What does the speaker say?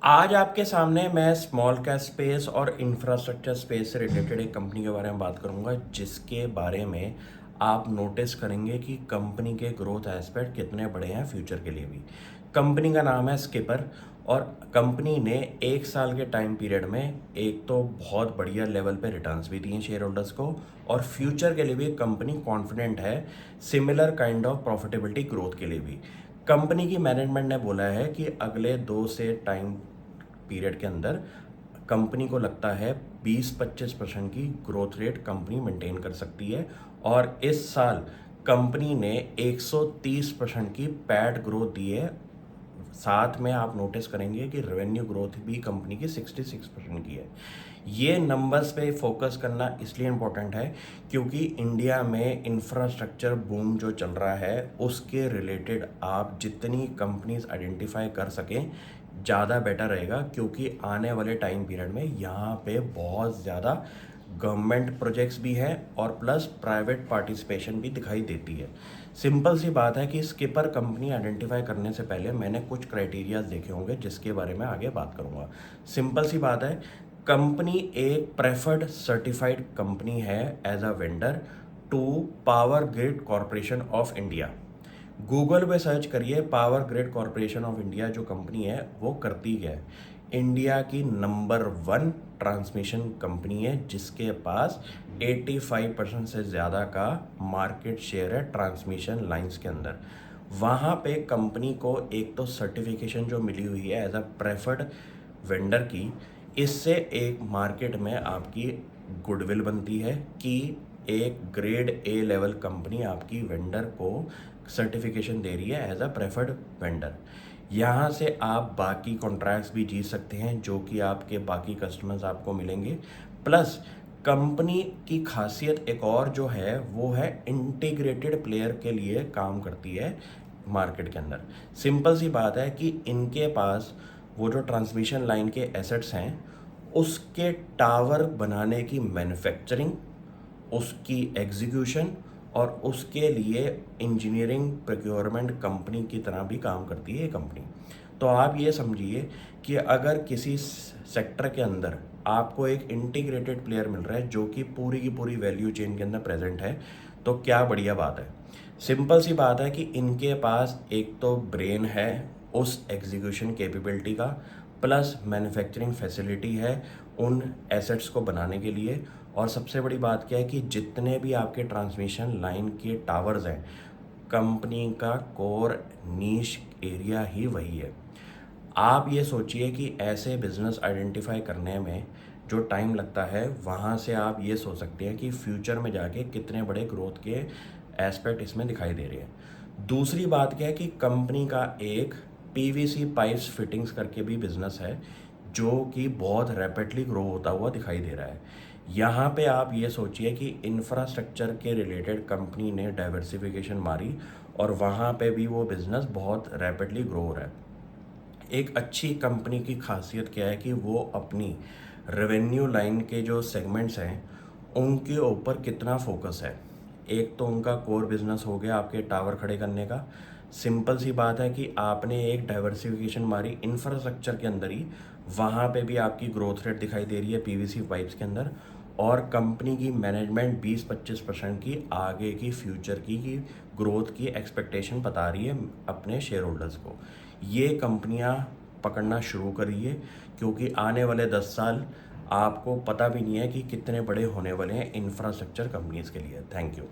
आज आपके सामने मैं स्मॉल कैप स्पेस और इंफ्रास्ट्रक्चर स्पेस से रिलेटेड एक कंपनी के बारे में बात करूंगा जिसके बारे में आप नोटिस करेंगे कि कंपनी के ग्रोथ एस्पेक्ट कितने बड़े हैं फ्यूचर के लिए भी। कंपनी का नाम है स्किपर और कंपनी ने एक साल के टाइम पीरियड में एक तो बहुत बढ़िया लेवल पे रिटर्न्स भी दिए शेयर होल्डर्स को और फ्यूचर के लिए भी कंपनी कॉन्फिडेंट है similar kind of profitability growth के लिए भी। कंपनी की मैनेजमेंट ने बोला है कि अगले 2 से टाइम पीरियड के अंदर कंपनी को लगता है 20-25% की ग्रोथ रेट कंपनी मेंटेन कर सकती है और इस साल कंपनी ने 130% की पैट ग्रोथ दी है। साथ में आप नोटिस करेंगे कि रेवेन्यू ग्रोथ भी कंपनी की 66% की है। ये नंबर्स पे फोकस करना इसलिए इम्पोर्टेंट है क्योंकि इंडिया में इंफ्रास्ट्रक्चर बूम जो चल रहा है उसके रिलेटेड आप जितनी कंपनीज आइडेंटिफाई कर सकें ज़्यादा बेटर रहेगा, क्योंकि आने वाले टाइम पीरियड में यहाँ पे बहुत ज़्यादा गवर्नमेंट प्रोजेक्ट्स भी हैं और प्लस प्राइवेट पार्टिसिपेशन भी दिखाई देती है। सिंपल सी बात है कि स्किपर कंपनी आइडेंटिफाई करने से पहले मैंने कुछ क्राइटेरियाज देखे होंगे जिसके बारे में आगे बात करूँगा। सिंपल सी बात है, कंपनी एक प्रेफर्ड सर्टिफाइड कंपनी है as a vendor to power grid corporation of India. Google पे सर्च करिए, power grid corporation of India जो कंपनी है वो करती है, इंडिया की नंबर 1 ट्रांसमिशन कंपनी है जिसके पास 85% से ज़्यादा का मार्केट शेयर है ट्रांसमिशन लाइंस के अंदर। वहाँ पे कंपनी को एक तो सर्टिफिकेशन जो मिली हुई है एज अ प्रेफर्ड वेंडर की, इससे एक मार्केट में आपकी गुडविल बनती है कि एक ग्रेड ए लेवल कंपनी आपकी वेंडर को सर्टिफिकेशन दे रही है एज अ प्रेफर्ड वेंडर। यहाँ से आप बाकी कॉन्ट्रैक्ट्स भी जीत सकते हैं जो कि आपके बाकी कस्टमर्स आपको मिलेंगे। प्लस कंपनी की खासियत एक और जो है वो है इंटीग्रेटेड प्लेयर के लिए काम करती है मार्केट के अंदर। सिंपल सी बात है कि इनके पास वो जो ट्रांसमिशन लाइन के एसेट्स हैं उसके टावर बनाने की मैन्युफैक्चरिंग, उसकी एग्जीक्यूशन और उसके लिए इंजीनियरिंग प्रोक्योरमेंट कंपनी की तरह भी काम करती है ये कंपनी। तो आप ये समझिए कि अगर किसी सेक्टर के अंदर आपको एक इंटीग्रेटेड प्लेयर मिल रहा है जो कि पूरी की पूरी वैल्यू चेन के अंदर प्रेजेंट है तो क्या बढ़िया बात है। सिंपल सी बात है कि इनके पास एक तो ब्रेन है उस एग्जीक्यूशन कैपेबिलिटी का, प्लस मैन्युफैक्चरिंग फैसिलिटी है उन एसेट्स को बनाने के लिए। और सबसे बड़ी बात क्या है कि जितने भी आपके ट्रांसमिशन लाइन के टावर्स हैं, कंपनी का कोर नीश एरिया ही वही है। आप ये सोचिए कि ऐसे बिजनेस आइडेंटिफाई करने में जो टाइम लगता है, वहाँ से आप ये सोच सकते हैं कि फ्यूचर में जाके कितने बड़े ग्रोथ के एस्पेक्ट इसमें दिखाई दे रहे हैं। दूसरी बात क्या है कि कंपनी का एक पीवीसी पाइप्स फिटिंग्स करके भी बिजनेस है जो कि बहुत रैपिडली ग्रो होता हुआ दिखाई दे रहा है। यहाँ पे आप ये सोचिए कि इंफ्रास्ट्रक्चर के रिलेटेड कंपनी ने डाइवर्सिफिकेशन मारी और वहाँ पे भी वो बिज़नेस बहुत रैपिडली ग्रो हो रहा है। एक अच्छी कंपनी की खासियत क्या है कि वो अपनी रेवेन्यू लाइन के जो सेगमेंट्स हैं उनके ऊपर कितना फोकस है। एक तो उनका कोर बिजनेस हो गया आपके टावर खड़े करने का। सिंपल सी बात है कि आपने एक डाइवर्सिफिकेशन मारी इंफ्रास्ट्रक्चर के अंदर ही, वहाँ पे भी आपकी ग्रोथ रेट दिखाई दे रही है पीवीसी पाइप्स के अंदर। और कंपनी की मैनेजमेंट 20-25% की आगे की फ्यूचर की ग्रोथ की एक्सपेक्टेशन बता रही है अपने शेयर होल्डर्स को। ये कंपनियां पकड़ना शुरू करिए क्योंकि आने वाले 10 साल आपको पता भी नहीं है कि कितने बड़े होने वाले हैं इंफ्रास्ट्रक्चर कंपनीज के लिए। Thank you.